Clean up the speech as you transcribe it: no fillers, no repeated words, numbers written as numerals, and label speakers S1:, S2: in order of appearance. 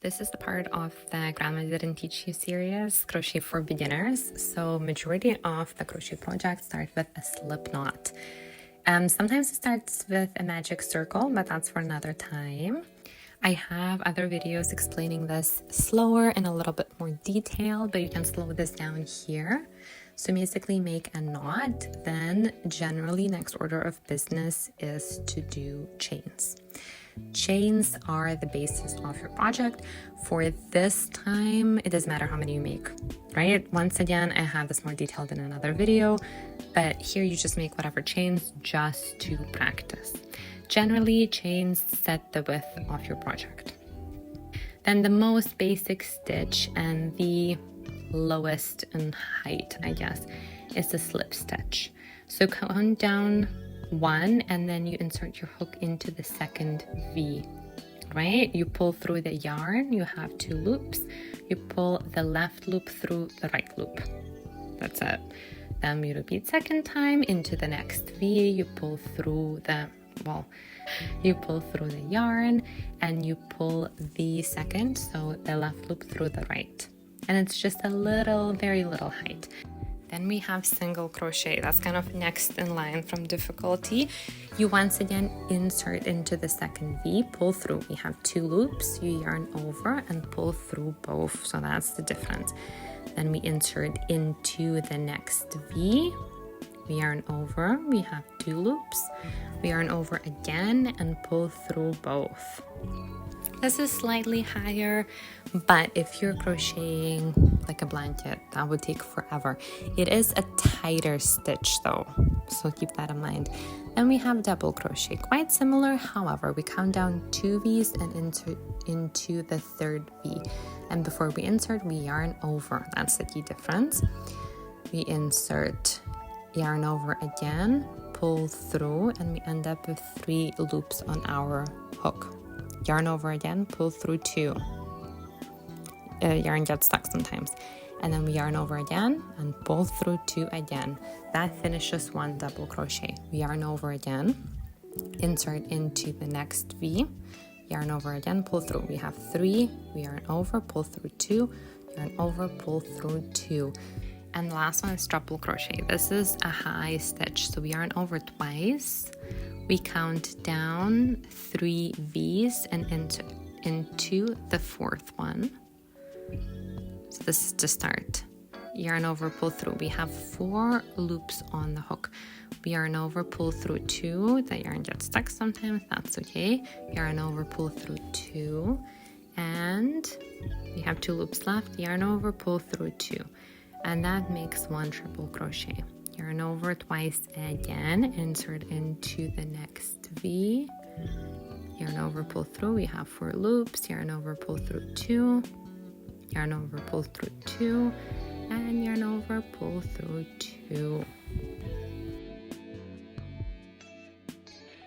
S1: This is the part of the Grandma Didn't Teach You series, Crochet for Beginners. So majority of the crochet projects start with a slip knot. Sometimes it starts with a magic circle, but that's for another time. I have other videos explaining this slower and a little bit more detailed, but you can slow this down here. So basically make a knot, then generally next order of business is to do chains. Chains are the basis of your project. For this time, it doesn't matter how many you make, right? Once again, I have this more detailed in another video, but here you just make whatever chains just to practice. Generally, chains set the width of your project. Then the most basic stitch and the lowest in height, I guess, is the slip stitch. So count down 1 and then you insert your hook into the second V, right? You pull through the yarn, you have 2 loops, you pull the left loop through the right loop. That's it. Then you repeat second time into the next V, you pull through the yarn and you pull the second, so the left loop through the right. And it's just a little, very little height. Then we have single crochet. That's kind of next in line from difficulty. You once again insert into the second V, pull through. We have 2 loops, you yarn over and pull through both. So that's the difference. Then we insert into the next V, we yarn over, we have 2 loops, we yarn over again and pull through both. This is slightly higher, but if you're crocheting like a blanket, that would take forever. It is a tighter stitch though, so keep that in mind. Then we have double crochet, quite similar. However, we count down 2 V's and insert into the third V. And before we insert, we yarn over. That's the key difference. We insert, yarn over again, pull through, and we end up with 3 loops on our hook. Yarn over again, pull through 2. Yarn gets stuck sometimes. And then we yarn over again and pull through 2 again. That finishes 1 double crochet. We yarn over again, insert into the next V, yarn over again, pull through. We have 3, we yarn over, pull through 2, yarn over, pull through 2. And the last one is treble crochet. This is a high stitch, so we yarn over twice. We count down 3 V's and into the 4th one. So this is to start. Yarn over, pull through. We have 4 loops on the hook. We yarn over, pull through 2. The yarn gets stuck sometimes, that's okay. Yarn over, pull through 2. And we have 2 loops left. Yarn over, pull through 2. And that makes 1 triple crochet. Yarn over twice again, insert into the next V, yarn over, pull through. We have 4 loops, yarn over, pull through 2, yarn over, pull through 2, and yarn over, pull through 2.